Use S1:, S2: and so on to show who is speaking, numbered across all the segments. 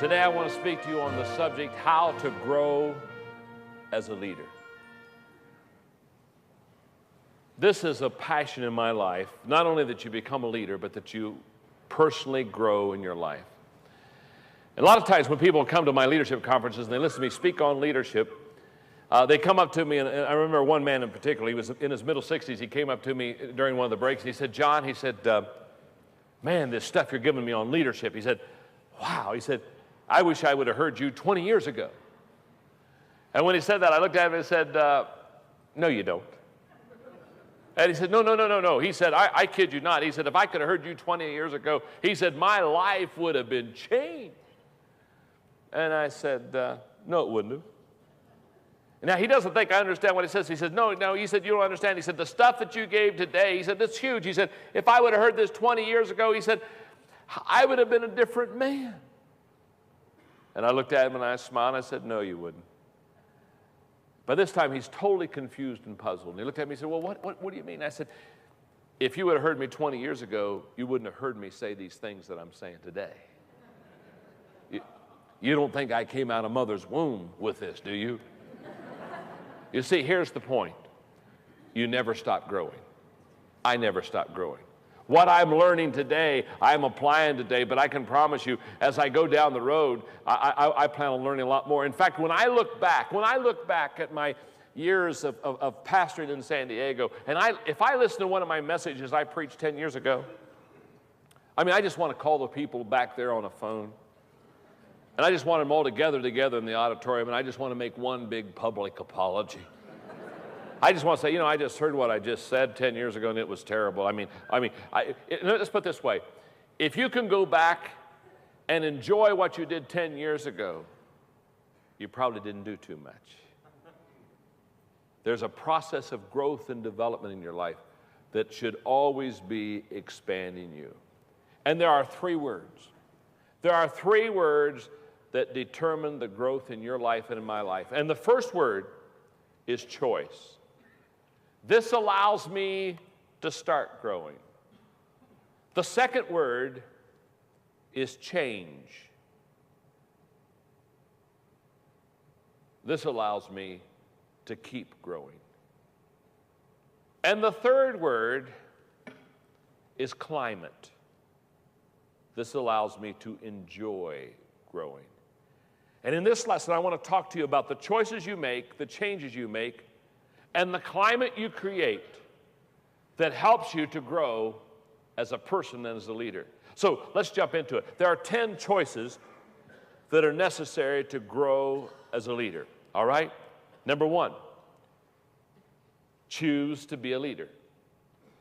S1: Today I want to speak to you on the subject, how to grow as a leader. This is a passion in my life, not only that you become a leader, but that you personally grow in your life. And a lot of times when people come to my leadership conferences and they listen to me speak on leadership, they come up to me, and I remember one man in particular, he was in his middle 60s, he came up to me during one of the breaks, and he said, John, he said, man, this stuff you're giving me on leadership, he said, wow, he said, I wish I would have heard you 20 years ago. And when he said that, I looked at him and said, no, you don't. And he said, no. He said, I kid you not. He said, if I could have heard you 20 years ago, he said, my life would have been changed. And I said, no, it wouldn't have. Now, he doesn't think I understand what he says. He said, no, he said, you don't understand. He said, the stuff that you gave today, he said, that's huge. He said, if I would have heard this 20 years ago, he said, I would have been a different man. And I looked at him and I smiled and I said, no, you wouldn't. By this time, he's totally confused and puzzled. And he looked at me and said, well, what do you mean? I said, if you would have heard me 20 years ago, you wouldn't have heard me say these things that I'm saying today. You don't think I came out of mother's womb with this, do you? You see, here's the point. You never stop growing. I never stop growing. What I'm learning today, I'm applying today, but I can promise you, as I go down the road, I plan on learning a lot more. In fact, when I look back at my years of pastoring in San Diego, and if I listen to one of my messages I preached 10 years ago, I mean, I just want to call the people back there on a phone, and I just want them all together in the auditorium, and I just want to make one big public apology. I just want to say, I just heard what I just said 10 years ago, and it was terrible. Let's put it this way. If you can go back and enjoy what you did 10 years ago, you probably didn't do too much. There's a process of growth and development in your life that should always be expanding you. And there are three words. There are three words that determine the growth in your life and in my life. And the first word is choice. This allows me to start growing. The second word is change. This allows me to keep growing. And the third word is climate. This allows me to enjoy growing. And in this lesson, I want to talk to you about the choices you make, the changes you make, and the climate you create that helps you to grow as a person and as a leader. So let's jump into it. There are 10 choices that are necessary to grow as a leader, all right? Number one, choose to be a leader.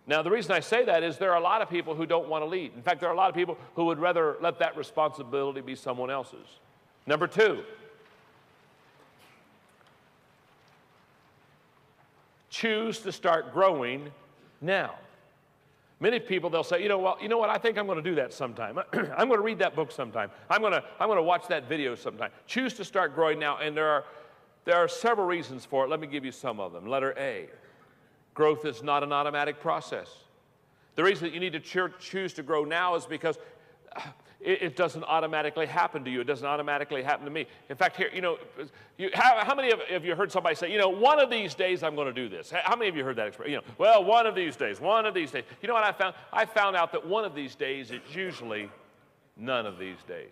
S1: Now, the reason I say that is there are a lot of people who don't want to lead. In fact, there are a lot of people who would rather let that responsibility be someone else's. Number two, choose to start growing now. Many people, they'll say, you know what, I think I'm going to do that sometime. I'm going to read that book sometime. I'm going to watch that video sometime. Choose to start growing now, and there are several reasons for it. Let me give you some of them. Letter A, growth is not an automatic process. The reason that you need to choose to grow now is because it doesn't automatically happen to you. It doesn't automatically happen to me. In fact, here, how many of you heard somebody say, one of these days I'm going to do this? How many of you heard that expression? Well, one of these days. You know what I found? I found out that one of these days is usually none of these days.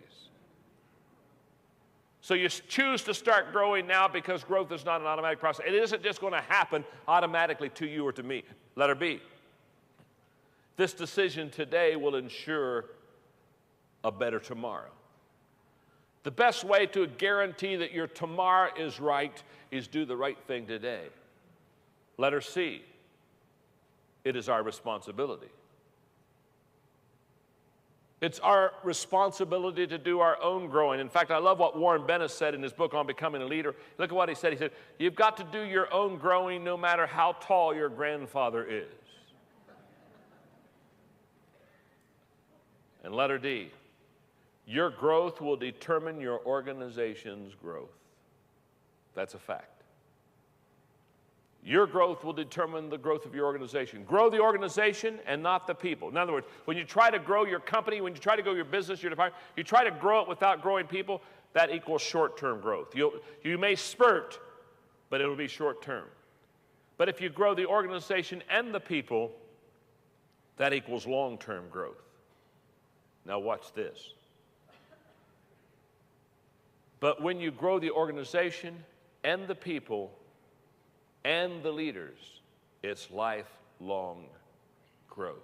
S1: So you choose to start growing now because growth is not an automatic process. It isn't just going to happen automatically to you or to me. Letter B, this decision today will ensure a better tomorrow. The best way to guarantee that your tomorrow is right is do the right thing today. Letter C, it is our responsibility. It's our responsibility to do our own growing. In fact, I love what Warren Bennett said in his book on becoming a leader. Look at what he said. He said, you've got to do your own growing no matter how tall your grandfather is. And letter D, your growth will determine your organization's growth. That's a fact. Your growth will determine the growth of your organization. Grow the organization and not the people. In other words, when you try to grow your company, when you try to grow your business, your department, you try to grow it without growing people, that equals short-term growth. You may spurt, but it'll be short-term. But if you grow the organization and the people, that equals long-term growth. Now watch this. But when you grow the organization and the people and the leaders, it's lifelong growth.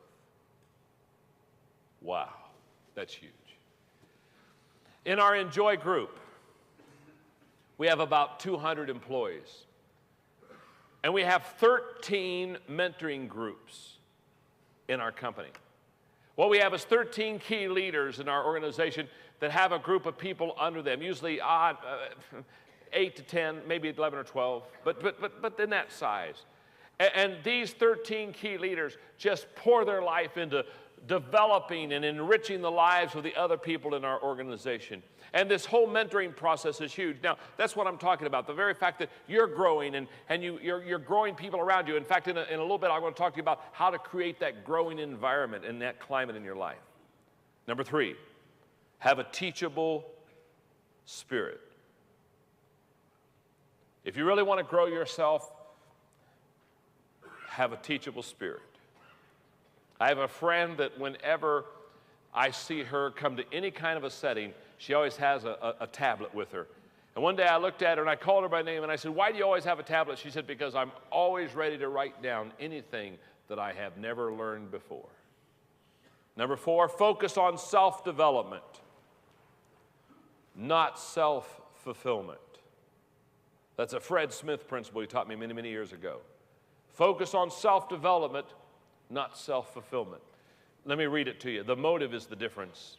S1: Wow, that's huge. In our Enjoy group, we have about 200 employees. And we have 13 mentoring groups in our company. What we have is 13 key leaders in our organization that have a group of people under them, usually 8 to 10, maybe 11 or 12, but in that size. And these 13 key leaders just pour their life into developing and enriching the lives of the other people in our organization. And this whole mentoring process is huge. Now, that's what I'm talking about, the very fact that you're growing and you're growing people around you. In fact, in a little bit, I'm going to talk to you about how to create that growing environment and that climate in your life. Number 3, have a teachable spirit. If you really want to grow yourself, have a teachable spirit. I have a friend that whenever I see her come to any kind of a setting, she always has a tablet with her. And one day I looked at her and I called her by name and I said, "Why do you always have a tablet?" She said, "Because I'm always ready to write down anything that I have never learned before." Number 4, focus on self-development, not self-fulfillment. That's a Fred Smith principle he taught me many, many years ago. Focus on self-development, not self-fulfillment. Let me read it to you. The motive is the difference.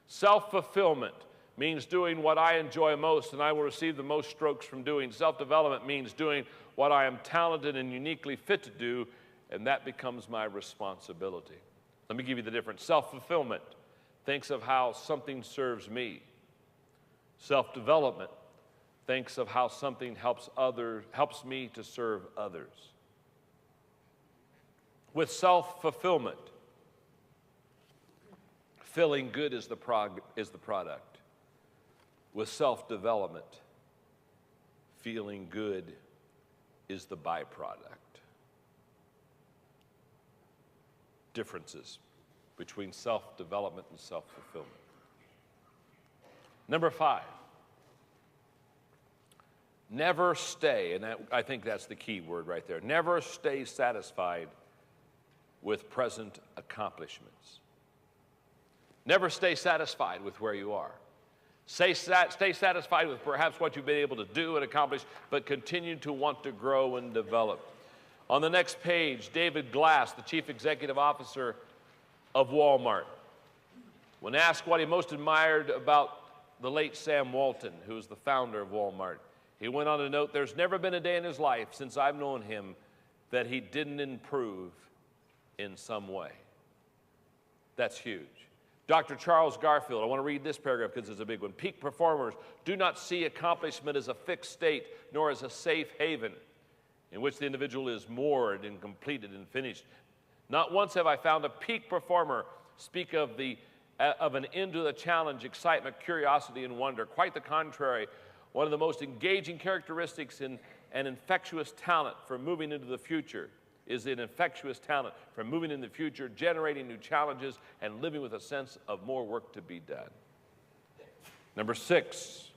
S1: Self-fulfillment means doing what I enjoy most and I will receive the most strokes from doing. Self-development means doing what I am talented and uniquely fit to do, and that becomes my responsibility. Let me give you the difference. Self-fulfillment thinks of how something serves me. Self-development thinks of how something helps me to serve others. With self-fulfillment, feeling good is the product. With self-development, feeling good is the byproduct. Differences between self-development and self-fulfillment. Number 5, never stay, and I think that's the key word right there. Never stay satisfied with present accomplishments. Never stay satisfied with where you are. Stay satisfied with perhaps what you've been able to do and accomplish, but continue to want to grow and develop. On the next page, David Glass, the Chief Executive Officer of Walmart, when asked what he most admired about the late Sam Walton, who was the founder of Walmart, he went on to note, "There's never been a day in his life since I've known him that he didn't improve in some way." That's huge. Dr. Charles Garfield, I want to read this paragraph because it's a big one. "Peak performers do not see accomplishment as a fixed state, nor as a safe haven in which the individual is moored and completed and finished. Not once have I found a peak performer speak of an end to the challenge, excitement, curiosity, and wonder. Quite the contrary, one of the most engaging characteristics in an infectious talent for moving into the future is an infectious talent for moving in the future, generating new challenges, and living with a sense of more work to be done." Number 6,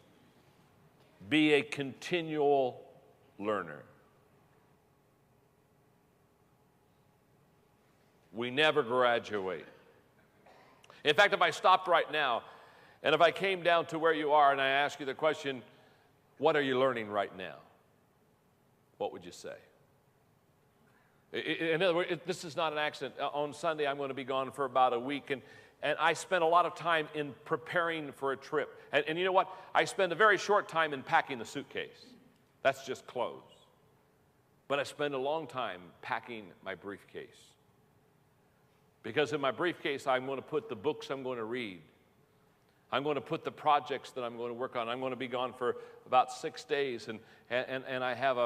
S1: be a continual learner. We never graduate. In fact, if I stopped right now, and if I came down to where you are and I asked you the question, what are you learning right now? What would you say? In other words, this is not an accident. On Sunday, I'm going to be gone for about a week, and I spent a lot of time in preparing for a trip. And you know what? I spend a very short time in packing the suitcase. That's just clothes. But I spend a long time packing my briefcase. Because in my briefcase, I'm going to put the books I'm going to read, I'm going to put the projects that I'm going to work on. I'm going to be gone for about 6 days, and I have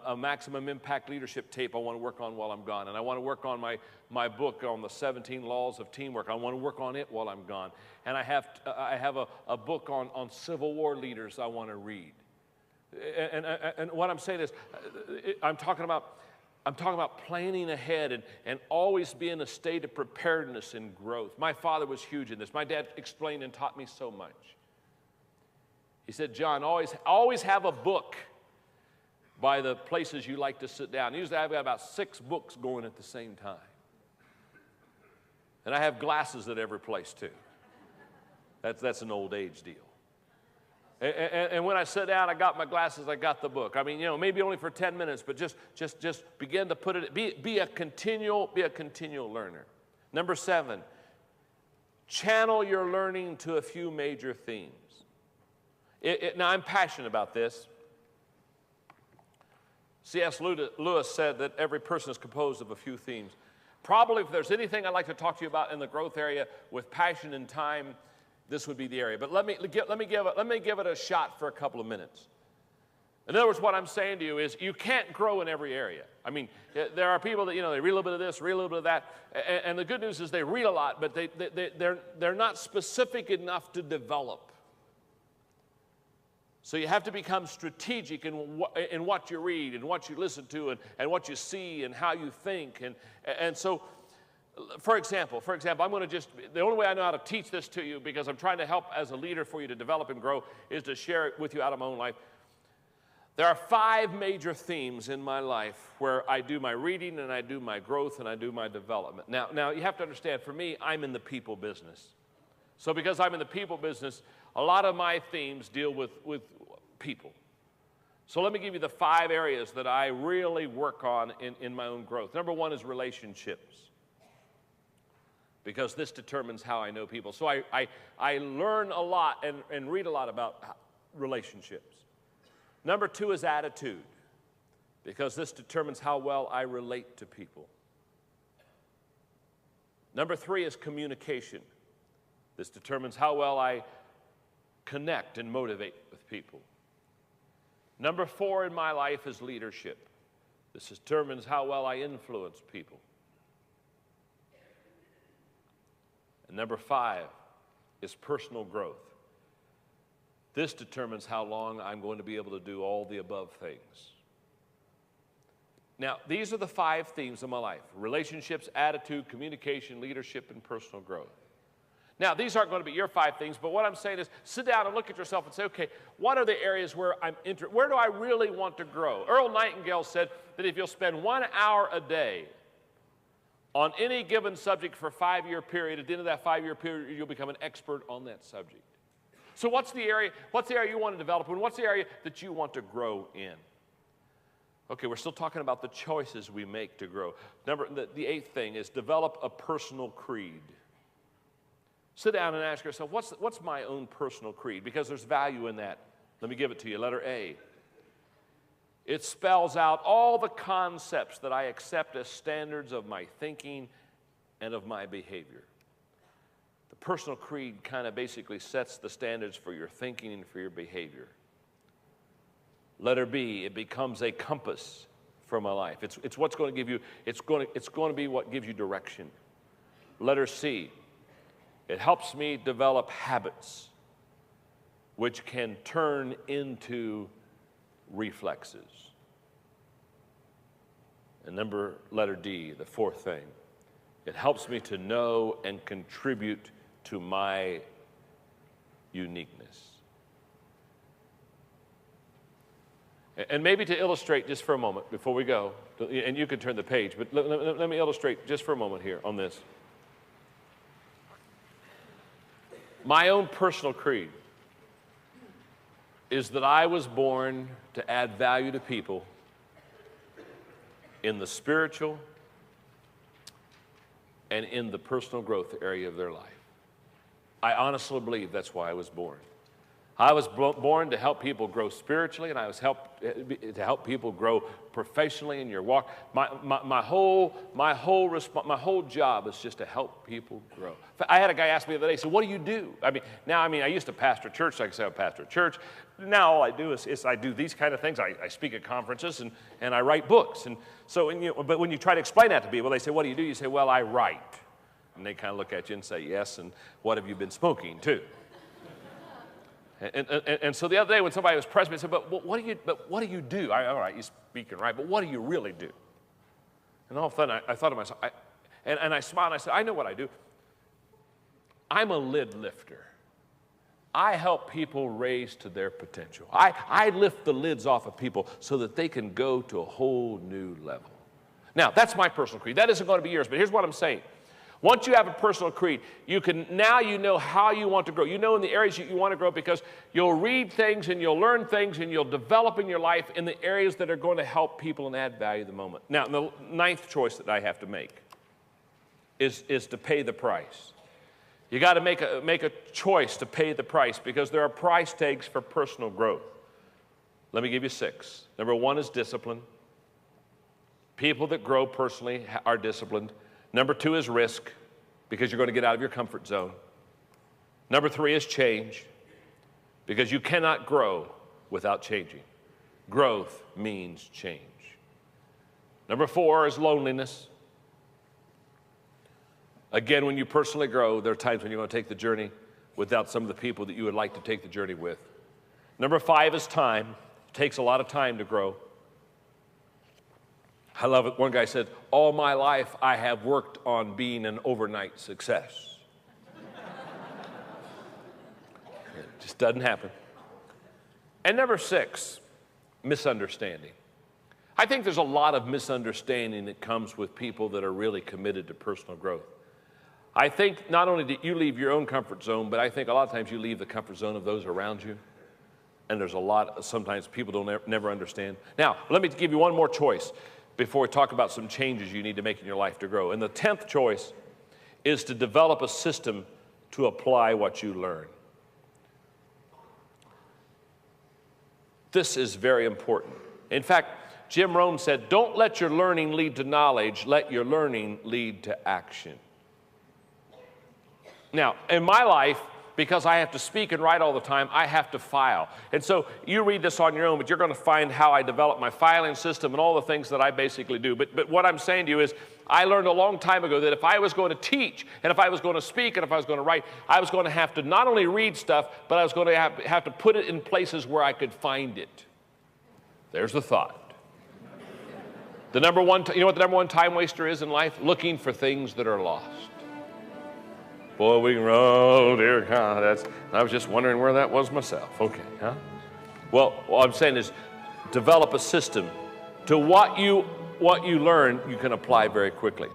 S1: a maximum impact leadership tape I want to work on while I'm gone. And I want to work on my book on the 17 laws of teamwork. I want to work on it while I'm gone. And I have a book on Civil War leaders I want to read. And what I'm saying is, I'm talking about planning ahead and always be in a state of preparedness and growth. My father was huge in this. My dad explained and taught me so much. He said, John, always have a book by the places you like to sit down. Usually I've got about 6 books going at the same time. And I have glasses at every place too. That's an old age deal. And when I sit down, I got my glasses, I got the book. I mean, maybe only for 10 minutes, but just begin to put it, be a continual learner. Number 7, channel your learning to a few major themes. Now, I'm passionate about this. C.S. Lewis said that every person is composed of a few themes. Probably if there's anything I'd like to talk to you about in the growth area with passion and time, this would be the area. But let me give it a shot for a couple of minutes. In other words, what I'm saying to you is you can't grow in every area. I mean, there are people that, they read a little bit of this, read a little bit of that. And the good news is they read a lot, but they're not specific enough to develop. So you have to become strategic in what you read and what you listen to and what you see and how you think. And so, for example, I'm going to the only way I know how to teach this to you, because I'm trying to help as a leader for you to develop and grow, is to share it with you out of my own life. There are 5 major themes in my life where I do my reading and I do my growth and I do my development. Now you have to understand, for me, I'm in the people business. So because I'm in the people business, a lot of my themes deal with people. So let me give you the 5 areas that I really work on in my own growth. Number 1 is relationships, because this determines how I know people. So I learn a lot and read a lot about relationships. Number 2 is attitude, because this determines how well I relate to people. Number 3 is communication. This determines how well I connect and motivate with people. Number 4 in my life is leadership. This determines how well I influence people. And number 5 is personal growth. This determines how long I'm going to be able to do all the above things. Now, these are the 5 themes of my life: relationships, attitude, communication, leadership, and personal growth. Now, these aren't going to be your 5 things, but what I'm saying is sit down and look at yourself and say, okay, what are the areas where where do I really want to grow? Earl Nightingale said that if you'll spend 1 hour a day on any given subject for a 5-year period, at the end of that 5-year period, you'll become an expert on that subject. So what's the area you want to develop in? What's the area that you want to grow in? Okay, we're still talking about the choices we make to grow. The 8th thing is develop a personal creed. Sit down and ask yourself, what's my own personal creed? Because there's value in that. Let me give it to you. Letter A. It spells out all the concepts that I accept as standards of my thinking and of my behavior. The personal creed kind of basically sets the standards for your thinking and for your behavior. Letter B, it becomes a compass for my life. It's what's going to give you, it's going to be what gives you direction. Letter C, it helps me develop habits which can turn into reflexes. And letter D, the 4th thing, it helps me to know and contribute to my uniqueness. And maybe to illustrate just for a moment before we go, and you can turn the page, but let me illustrate just for a moment here on this. My own personal creed is that I was born to add value to people in the spiritual and in the personal growth area of their life. I honestly believe that's why I was born. I was born to help people grow spiritually, and I was to help people grow professionally in your walk. My whole job is just to help people grow. I had a guy ask me the other day, so what do you do? I used to pastor a church, so I can say I pastor a church. Now all I do is I do these kind of things. I speak at conferences and I write books. And so, but when you try to explain that to people, they say, what do? You say, well, I write. And they kind of look at you and say, yes, and what have you been smoking too? And so the other day when somebody was pressing me, I said, but what do you do? All right, you speak and write, but what do you really do? And all of a sudden I thought to myself, and I smiled and I said, I know what I do. I'm a lid lifter. I help people raise to their potential. I lift the lids off of people so that they can go to a whole new level. Now, that's my personal creed. That isn't going to be yours, but here's what I'm saying. Once you have a personal creed, you know how you want to grow. You know in the areas you want to grow because you'll read things and you'll learn things and you'll develop in your life in the areas that are going to help people and add value at the moment. Now, the ninth choice that I have to make is to pay the price. You got to make a choice to pay the price because there are price tags for personal growth. Let me give you 6. Number 1 is discipline. People that grow personally are disciplined. Number 2 is risk, because you're going to get out of your comfort zone. Number 3 is change, because you cannot grow without changing. Growth means change. Number 4 is loneliness. Again, when you personally grow, there are times when you're going to take the journey without some of the people that you would like to take the journey with. Number 5 is time. It takes a lot of time to grow. I love it. One guy said, all my life I have worked on being an overnight success. It just doesn't happen. And number 6, misunderstanding. I think there's a lot of misunderstanding that comes with people that are really committed to personal growth. I think not only do you leave your own comfort zone, but I think a lot of times you leave the comfort zone of those around you. And there's a lot, sometimes people don't never understand. Now, let me give you one more choice before we talk about some changes you need to make in your life to grow. And the 10th choice is to develop a system to apply what you learn. This is very important. In fact, Jim Rohn said, don't let your learning lead to knowledge, let your learning lead to action. Now, in my life, because I have to speak and write all the time, I have to file. And so you read this on your own, but you're going to find how I develop my filing system and all the things that I basically do. But what I'm saying to you is I learned a long time ago that if I was going to teach and if I was going to speak and if I was going to write, I was going to have to not only read stuff, but I was going to have to put it in places where I could find it. There's the thought. You know what the number one time waster is in life? Looking for things that are lost. Boy, we can, oh dear God, I was just wondering where that was myself. Okay, huh? Well, what I'm saying is develop a system to what you learn, you can apply very quickly.